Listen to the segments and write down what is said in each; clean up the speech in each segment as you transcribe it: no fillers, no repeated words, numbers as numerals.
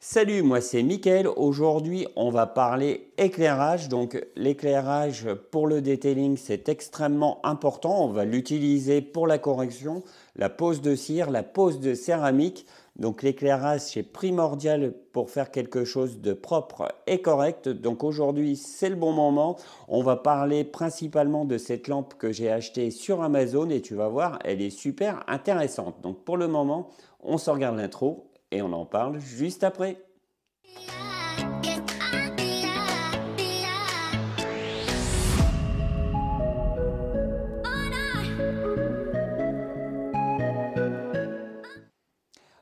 Salut, moi c'est Mickaël. Aujourd'hui, on va parler éclairage. Donc, l'éclairage pour le detailing, c'est extrêmement important. On va l'utiliser pour la correction, la pose de cire, la pose de céramique. Donc, l'éclairage, c'est primordial pour faire quelque chose de propre et correct. Donc, aujourd'hui, c'est le bon moment. On va parler principalement de cette lampe que j'ai achetée sur Amazon et tu vas voir, elle est super intéressante. Donc, pour le moment, on se regarde l'intro et on en parle juste après.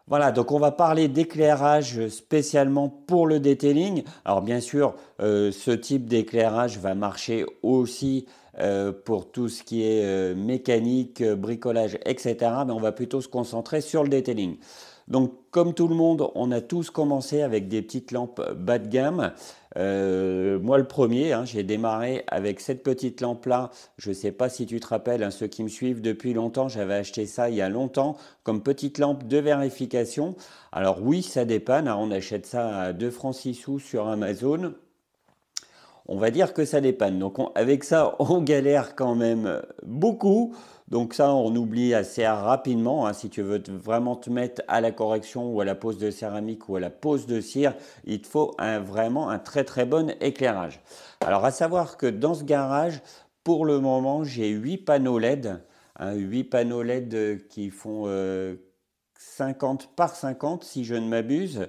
Voilà, donc on va parler d'éclairage spécialement pour le detailing. Alors bien sûr, ce type d'éclairage va marcher aussi pour tout ce qui est mécanique, bricolage, etc. Mais on va plutôt se concentrer sur le detailing. Donc comme tout le monde, on a tous commencé avec des petites lampes bas de gamme. Moi le premier, hein, j'ai démarré avec cette petite lampe-là. Je ne sais pas si tu te rappelles, hein, ceux qui me suivent depuis longtemps, j'avais acheté ça il y a longtemps comme petite lampe de vérification. Alors oui, ça dépanne, hein, on achète ça à 2 francs 6 sous sur Amazon. On va dire que ça dépanne. Donc avec ça, on galère quand même beaucoup. Donc ça, on oublie assez rapidement. Hein. Si tu veux vraiment te mettre à la correction ou à la pose de céramique ou à la pose de cire, il te faut vraiment un très très bon éclairage. Alors à savoir que dans ce garage, pour le moment, j'ai 8 panneaux LED. Hein, 8 panneaux LED qui font 50 par 50 si je ne m'abuse.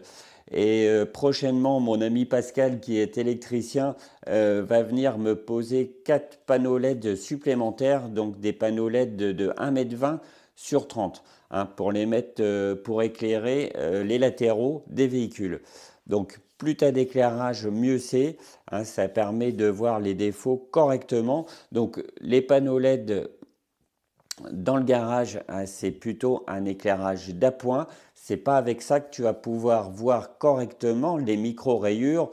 Et prochainement, mon ami Pascal, qui est électricien, va venir me poser 4 panneaux LED supplémentaires, donc des panneaux LED de 1,20 m sur 30, hein, pour les mettre, pour éclairer les latéraux des véhicules. Donc, plus tu as d'éclairage, mieux c'est. Hein, ça permet de voir les défauts correctement. Donc, les panneaux LED dans le garage, hein, c'est plutôt un éclairage d'appoint. C'est pas avec ça que tu vas pouvoir voir correctement les micro-rayures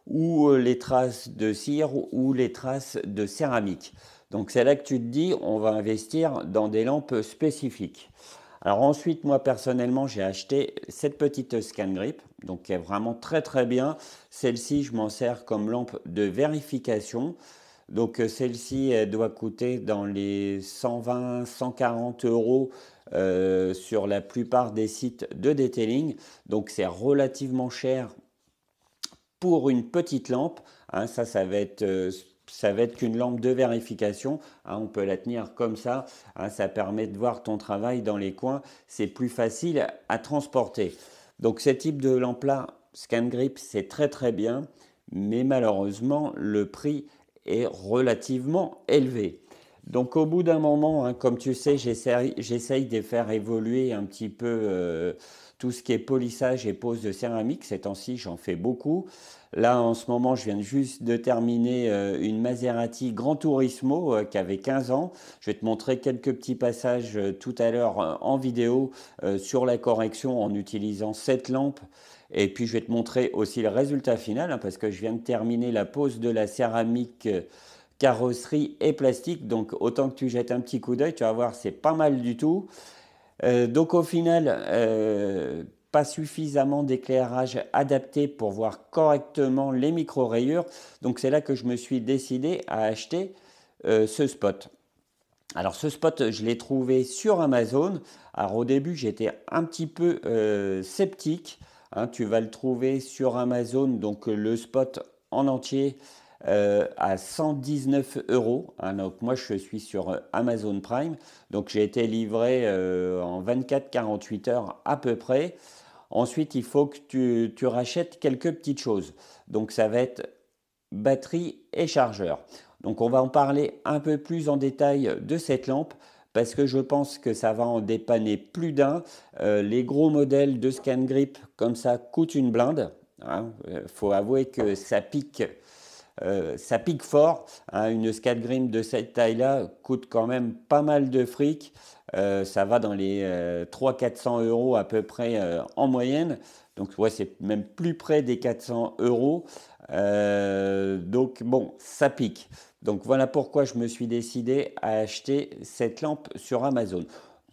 ou les traces de cire ou les traces de céramique. Donc c'est là que tu te dis, on va investir dans des lampes spécifiques. Alors ensuite, moi personnellement, j'ai acheté cette petite scan grip, donc qui est vraiment très très bien. Celle-ci, je m'en sers comme lampe de vérification. Donc celle-ci, elle doit coûter dans les 120, 140 euros sur la plupart des sites de detailing. Donc c'est relativement cher pour une petite lampe. Hein, ça va être qu'une lampe de vérification. Hein, on peut la tenir comme ça. Hein, ça permet de voir ton travail dans les coins. C'est plus facile à transporter. Donc ce type de lampe-là, Scan Grip, c'est très très bien. Mais malheureusement, le prix est relativement élevé. Donc au bout d'un moment, hein, comme tu sais, j'essaye de faire évoluer un petit peu tout ce qui est polissage et pose de céramique. Ces temps-ci, j'en fais beaucoup. Là, en ce moment, je viens juste de terminer une Maserati Gran Turismo qui avait 15 ans. Je vais te montrer quelques petits passages tout à l'heure en vidéo sur la correction en utilisant cette lampe. Et puis, je vais te montrer aussi le résultat final hein, parce que je viens de terminer la pose de la céramique carrosserie et plastique. Donc, autant que tu jettes un petit coup d'œil, tu vas voir, c'est pas mal du tout. Donc au final, pas suffisamment d'éclairage adapté pour voir correctement les micro-rayures. Donc c'est là que je me suis décidé à acheter ce spot. Alors ce spot, je l'ai trouvé sur Amazon. Alors au début, j'étais un petit peu sceptique. Hein, tu vas le trouver sur Amazon, donc le spot en entier à 119 euros. Hein, donc moi, je suis sur Amazon Prime. Donc j'ai été livré en 24-48 heures à peu près. Ensuite, il faut que tu rachètes quelques petites choses. Donc ça va être batterie et chargeur. Donc on va en parler un peu plus en détail de cette lampe parce que je pense que ça va en dépanner plus d'un. Les gros modèles de Scan Grip comme ça coûtent une blinde. Hein. Faut avouer que ça pique fort. Hein. Une Scan Grip de cette taille-là coûte quand même pas mal de fric. Ça va dans les 300-400 euros à peu près en moyenne. Donc ouais, c'est même plus près des 400 euros. Donc bon, ça pique. Donc voilà pourquoi je me suis décidé à acheter cette lampe sur Amazon.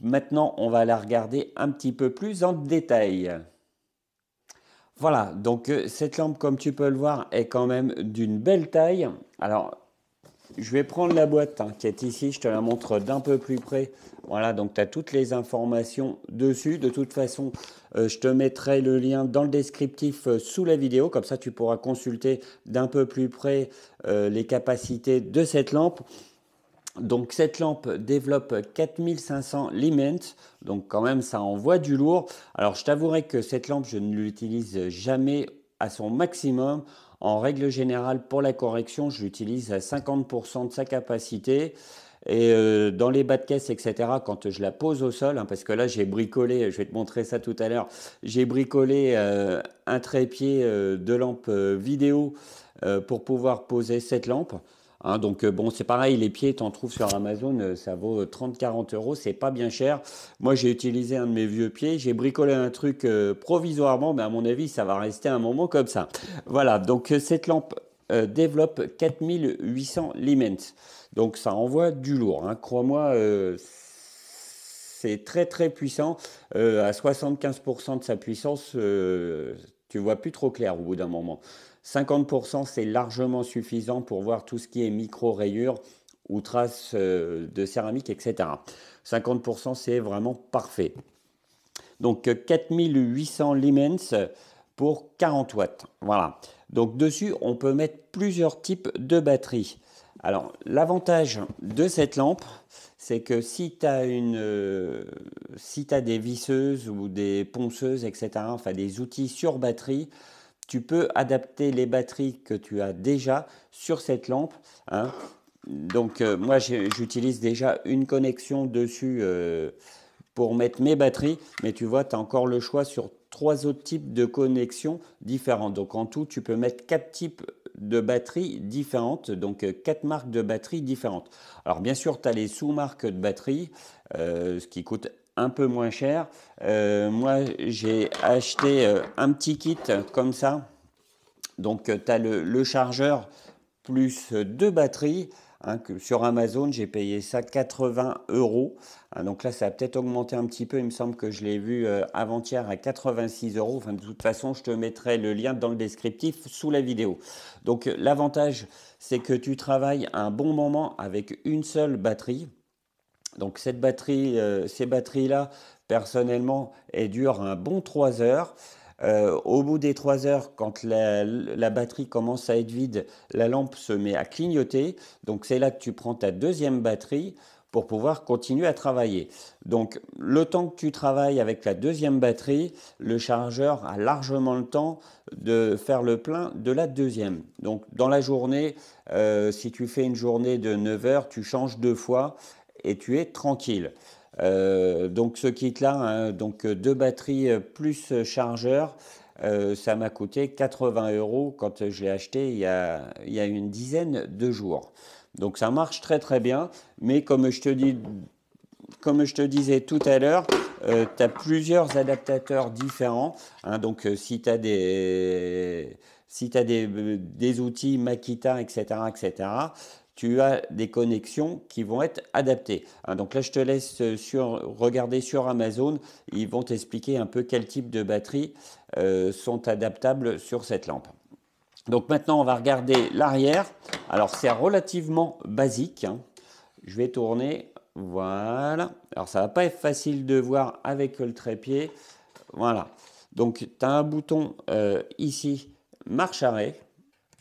Maintenant, on va la regarder un petit peu plus en détail. Voilà, donc cette lampe, comme tu peux le voir, est quand même d'une belle taille. Alors, je vais prendre la boîte qui est ici, je te la montre d'un peu plus près. Voilà, donc tu as toutes les informations dessus. De toute façon, je te mettrai le lien dans le descriptif sous la vidéo. Comme ça, tu pourras consulter d'un peu plus près les capacités de cette lampe. Donc cette lampe développe 4500 lumens, donc quand même ça envoie du lourd. Alors je t'avouerai que cette lampe, je ne l'utilise jamais à son maximum. En règle générale, pour la correction, je l'utilise à 50% de sa capacité. Et dans les bas de caisse, etc., quand je la pose au sol, parce que là j'ai bricolé, je vais te montrer ça tout à l'heure, j'ai bricolé un trépied de lampe vidéo pour pouvoir poser cette lampe. Donc bon, c'est pareil, les pieds, tu en trouves sur Amazon, ça vaut 30-40 euros, c'est pas bien cher. Moi, j'ai utilisé un de mes vieux pieds, j'ai bricolé un truc provisoirement, mais à mon avis, ça va rester un moment comme ça. Voilà, donc cette lampe développe 4800 lumens. Donc ça envoie du lourd, crois-moi, c'est très très puissant. À 75% de sa puissance, tu vois plus trop clair au bout d'un moment. 50%, c'est largement suffisant pour voir tout ce qui est micro-rayures ou traces de céramique, etc. 50%, c'est vraiment parfait. Donc 4800 lumens pour 40 watts. Voilà. Donc dessus, on peut mettre plusieurs types de batteries. Alors l'avantage de cette lampe, c'est que si tu as des visseuses ou des ponceuses, etc., enfin des outils sur batterie, tu peux adapter les batteries que tu as déjà sur cette lampe. Donc moi j'utilise déjà une connexion dessus pour mettre mes batteries, mais tu vois, tu as encore le choix sur 3 autres types de connexions différentes. Donc en tout, tu peux mettre 4 types de batteries différentes, donc 4 marques de batteries différentes. Alors bien sûr, tu as les sous-marques de batteries, ce qui coûte un peu moins cher. Moi, j'ai acheté un petit kit comme ça. Donc tu as le chargeur plus 2 batteries. Que sur Amazon, j'ai payé ça 80 euros. Donc là, ça a peut-être augmenté un petit peu. Il me semble que je l'ai vu avant-hier à 86 euros. Enfin, de toute façon, je te mettrai le lien dans le descriptif sous la vidéo. Donc l'avantage, c'est que tu travailles un bon moment avec une seule batterie. Donc cette batterie, ces batteries-là, personnellement, elles durent un bon 3 heures. Au bout des 3 heures, quand la batterie commence à être vide, la lampe se met à clignoter. Donc c'est là que tu prends ta deuxième batterie pour pouvoir continuer à travailler. Donc le temps que tu travailles avec la deuxième batterie, le chargeur a largement le temps de faire le plein de la deuxième. Donc dans la journée, si tu fais une journée de 9 heures, tu changes 2 fois et tu es tranquille. Donc ce kit-là, donc 2 batteries plus chargeur, ça m'a coûté 80 euros quand je l'ai acheté il y a une dizaine de jours. Donc ça marche très très bien, mais comme je te disais tout à l'heure, tu as plusieurs adaptateurs différents. Donc si tu as des outils Makita, etc., etc., tu as des connexions qui vont être adaptées. Donc là, je te laisse regarder sur Amazon. Ils vont t'expliquer un peu quel type de batteries sont adaptables sur cette lampe. Donc maintenant, on va regarder l'arrière. Alors, c'est relativement basique. Je vais tourner. Voilà. Alors, ça ne va pas être facile de voir avec le trépied. Voilà. Donc, tu as un bouton ici, marche arrêt.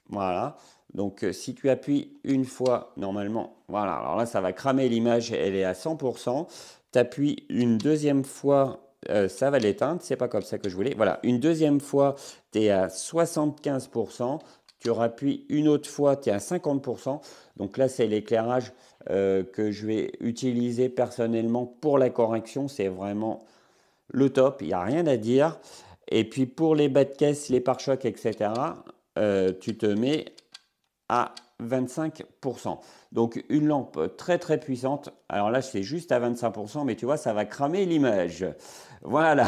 Voilà. Donc, si tu appuies une fois, normalement, voilà. Alors là, ça va cramer l'image, elle est à 100%. Tu appuies une deuxième fois, ça va l'éteindre. C'est pas comme ça que je voulais. Voilà. Une deuxième fois, tu es à 75%. Tu rappuies une autre fois, tu es à 50%. Donc là, c'est l'éclairage que je vais utiliser personnellement pour la correction. C'est vraiment le top. Il n'y a rien à dire. Et puis, pour les bas de caisse, les pare-chocs, etc., tu te mets à 25%. Donc une lampe très très puissante. Alors là, c'est juste à 25%, mais tu vois, ça va cramer l'image. Voilà,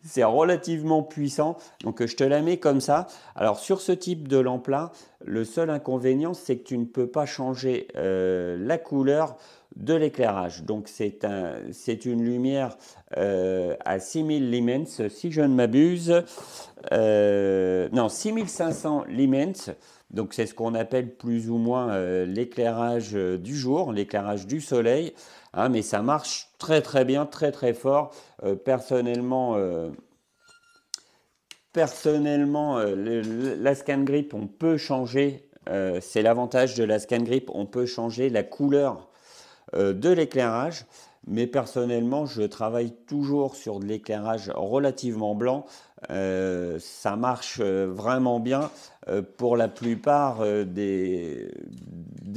c'est relativement puissant. Donc je te la mets comme ça. Alors sur ce type de lampe-là, le seul inconvénient, c'est que tu ne peux pas changer la couleur de l'éclairage. Donc c'est une lumière à 6000 lumens, si je ne m'abuse. Non, 6500 lumens. Donc c'est ce qu'on appelle plus ou moins l'éclairage du jour, l'éclairage du soleil. Hein, mais ça marche très très bien, très très fort. Personnellement, la scan grip, on peut changer. C'est l'avantage de la scan grip, on peut changer la couleur de l'éclairage. Mais personnellement, je travaille toujours sur de l'éclairage relativement blanc. Ça marche vraiment bien pour la plupart des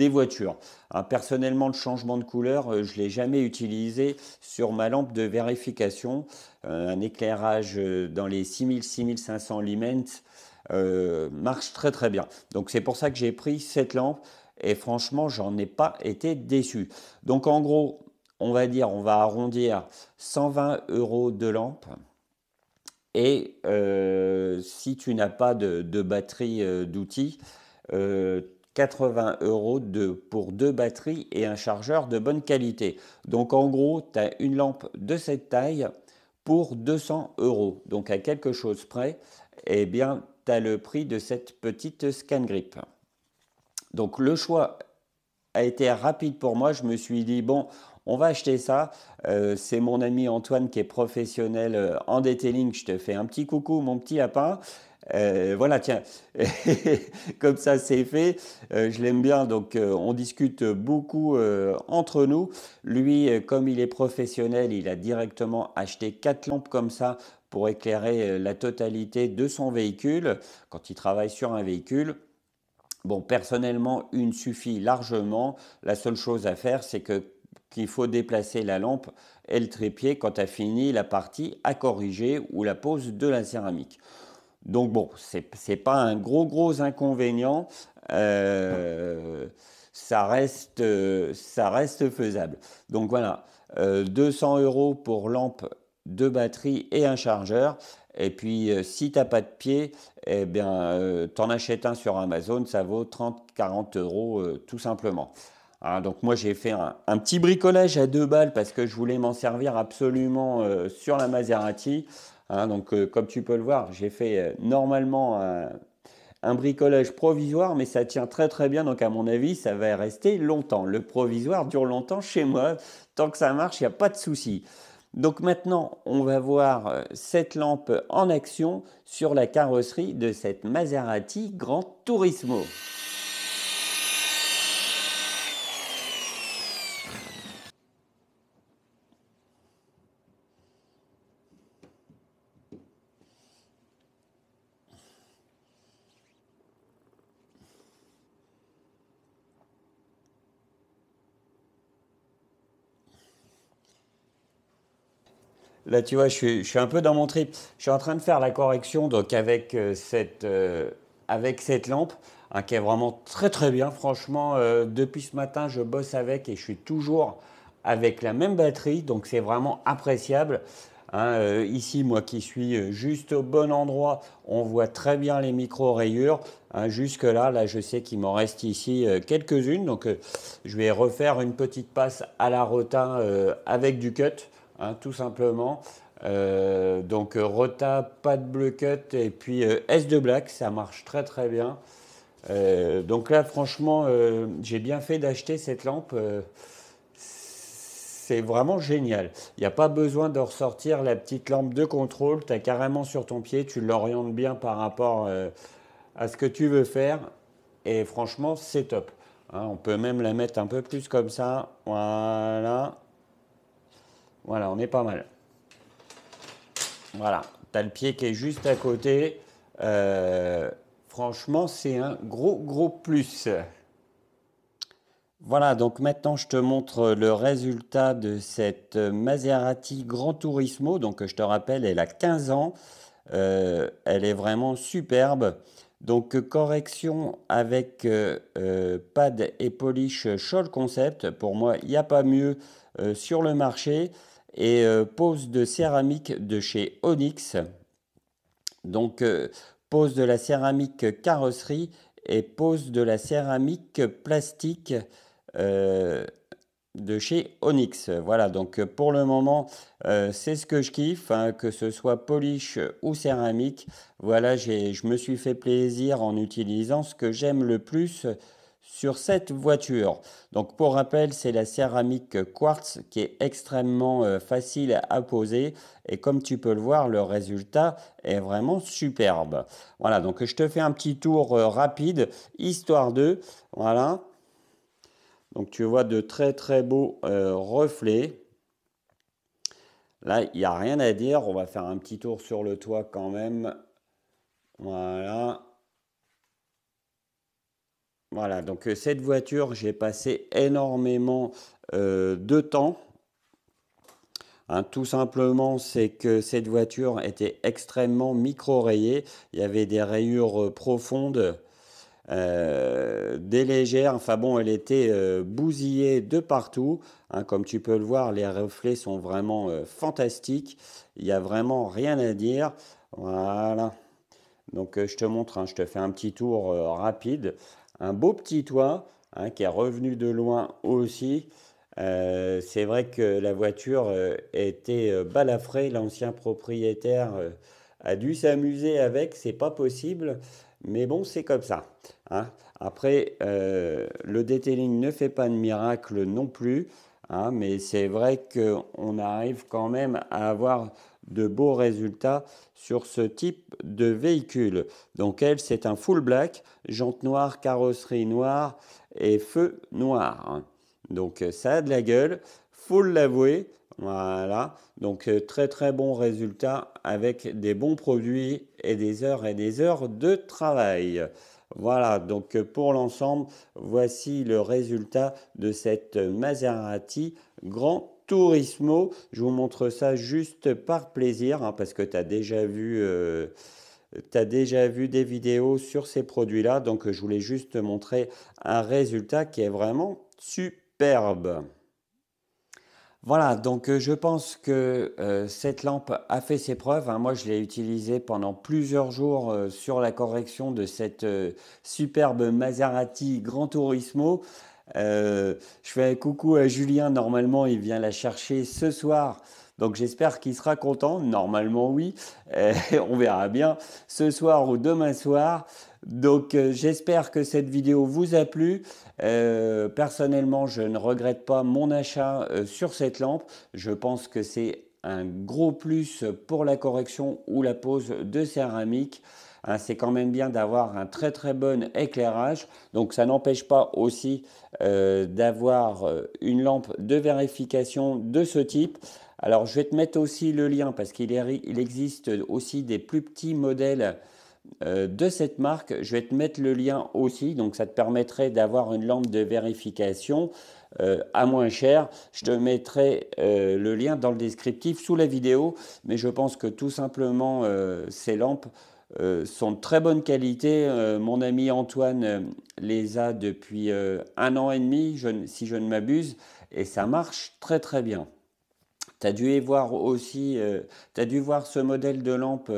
voitures. Hein, personnellement, le changement de couleur, je ne l'ai jamais utilisé sur ma lampe de vérification. Un éclairage dans les 6000-6500 lumens marche très très bien. Donc c'est pour ça que j'ai pris cette lampe et franchement, j'en ai pas été déçu. Donc en gros, on va dire, on va arrondir 120 euros de lampe. Et si tu n'as pas de batterie d'outils, 80 euros pour deux batteries et un chargeur de bonne qualité. Donc en gros, tu as une lampe de cette taille pour 200 euros. Donc à quelque chose près, eh bien, tu as le prix de cette petite scan grip. Donc le choix a été rapide pour moi. Je me suis dit, bon, on va acheter ça. C'est mon ami Antoine qui est professionnel en detailing. Je te fais un petit coucou, mon petit lapin. Voilà, tiens, comme ça c'est fait. Je l'aime bien, donc on discute beaucoup entre nous. Lui, comme il est professionnel, il a directement acheté 4 lampes comme ça pour éclairer la totalité de son véhicule quand il travaille sur un véhicule. Bon, personnellement, une suffit largement. La seule chose à faire, c'est qu'il faut déplacer la lampe et le trépied quand tu as fini la partie à corriger ou la pose de la céramique. Donc bon, c'est pas un gros inconvénient. Euh, ça reste faisable. Donc voilà, 200 euros pour lampe, deux batteries et un chargeur. Et puis, si tu n'as pas de pied, eh bien, tu en achètes un sur Amazon, ça vaut 30-40 euros tout simplement. Hein, donc moi, j'ai fait un petit bricolage à 2 balles parce que je voulais m'en servir absolument sur la Maserati. Hein, donc, comme tu peux le voir, j'ai fait normalement un bricolage provisoire, mais ça tient très très bien. Donc, à mon avis, ça va rester longtemps. Le provisoire dure longtemps chez moi. Tant que ça marche, il n'y a pas de souci. Donc maintenant, on va voir cette lampe en action sur la carrosserie de cette Maserati Gran Turismo. Là, tu vois, je suis un peu dans mon trip. Je suis en train de faire la correction donc avec cette lampe hein, qui est vraiment très très bien. Franchement, depuis ce matin, je bosse avec et je suis toujours avec la même batterie. Donc, c'est vraiment appréciable. Hein, ici, moi qui suis juste au bon endroit, on voit très bien les micro-rayures. Hein, jusque là, je sais qu'il m'en reste ici quelques-unes. Donc, je vais refaire une petite passe à la rota avec du cut. Hein, tout simplement. Donc Rota, pas de bleu cut et puis S de black, ça marche très très bien. Donc là, franchement, j'ai bien fait d'acheter cette lampe. C'est vraiment génial. Il n'y a pas besoin de ressortir la petite lampe de contrôle. Tu as carrément sur ton pied, tu l'orientes bien par rapport à ce que tu veux faire. Et franchement, c'est top. Hein, on peut même la mettre un peu plus comme ça. Voilà. Voilà, on est pas mal. Voilà, tu as le pied qui est juste à côté. Franchement, c'est un gros plus. Voilà, donc maintenant je te montre le résultat de cette Maserati Gran Turismo. Donc je te rappelle, elle a 15 ans. Elle est vraiment superbe. Donc correction avec pad et polish Scholl Concept. Pour moi, il n'y a pas mieux sur le marché. et pose de céramique de chez Onyx. Donc pose de la céramique carrosserie et pose de la céramique plastique de chez Onyx. Voilà, donc pour le moment, c'est ce que je kiffe, hein, que ce soit polish ou céramique. Voilà, je me suis fait plaisir en utilisant ce que j'aime le plus sur cette voiture. Donc pour rappel, c'est la céramique quartz qui est extrêmement facile à poser et comme tu peux le voir, le résultat est vraiment superbe. Voilà, donc je te fais un petit tour rapide, histoire de, voilà. Donc tu vois de très très beaux reflets. Là, il n'y a rien à dire. On va faire un petit tour sur le toit quand même. Voilà. Voilà, donc cette voiture, j'ai passé énormément de temps. Hein, tout simplement, c'est que cette voiture était extrêmement micro-rayée. Il y avait des rayures profondes. Des légères, enfin bon, elle était bousillée de partout, hein, comme tu peux le voir, les reflets sont vraiment fantastiques, il n'y a vraiment rien à dire, voilà, donc je te montre, hein, je te fais un petit tour rapide, un beau petit toit, hein, qui est revenu de loin aussi. C'est vrai que la voiture était balafrée, l'ancien propriétaire a dû s'amuser avec, c'est pas possible. Mais bon, c'est comme ça. Hein. Après, le detailing ne fait pas de miracle non plus. Hein, mais c'est vrai qu'on arrive quand même à avoir de beaux résultats sur ce type de véhicule. Donc elle, c'est un full black, jante noire, carrosserie noire et feu noir. Hein. Donc ça a de la gueule, faut l'avouer. Voilà, donc très très bon résultat avec des bons produits et des heures de travail. Voilà, donc pour l'ensemble, voici le résultat de cette Maserati Gran Turismo. Je vous montre ça juste par plaisir, hein, parce que tu as déjà vu... des vidéos sur ces produits-là, donc je voulais juste te montrer un résultat qui est vraiment superbe. Voilà, donc je pense que cette lampe a fait ses preuves. Hein. Moi, je l'ai utilisée pendant plusieurs jours sur la correction de cette superbe Maserati Gran Turismo. Je fais un coucou à Julien, normalement il vient la chercher ce soir. Donc j'espère qu'il sera content, normalement oui, on verra bien ce soir ou demain soir. Donc j'espère que cette vidéo vous a plu. Personnellement, je ne regrette pas mon achat sur cette lampe. Je pense que c'est un gros plus pour la correction ou la pose de céramique. Hein, c'est quand même bien d'avoir un très très bon éclairage. Donc ça n'empêche pas aussi d'avoir une lampe de vérification de ce type. Alors je vais te mettre aussi le lien parce qu'il existe aussi des plus petits modèles de cette marque. Je vais te mettre le lien aussi, donc ça te permettrait d'avoir une lampe de vérification à moins cher. Je te mettrai le lien dans le descriptif sous la vidéo, mais je pense que tout simplement ces lampes sont de très bonne qualité. Mon ami Antoine les a depuis 1 an et demi, si je ne m'abuse, et ça marche très très bien. Tu as dû voir aussi, tu as dû voir ce modèle de lampe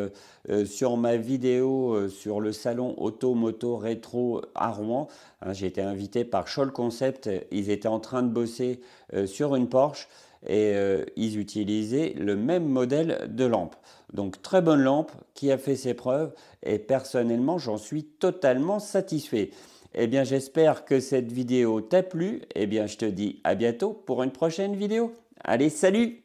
sur ma vidéo sur le salon Auto Moto Rétro à Rouen. Hein, j'ai été invité par Scholl Concept. Ils étaient en train de bosser sur une Porsche et ils utilisaient le même modèle de lampe. Donc très bonne lampe qui a fait ses preuves et personnellement j'en suis totalement satisfait. Eh bien j'espère que cette vidéo t'a plu. Eh bien je te dis à bientôt pour une prochaine vidéo. Allez, salut!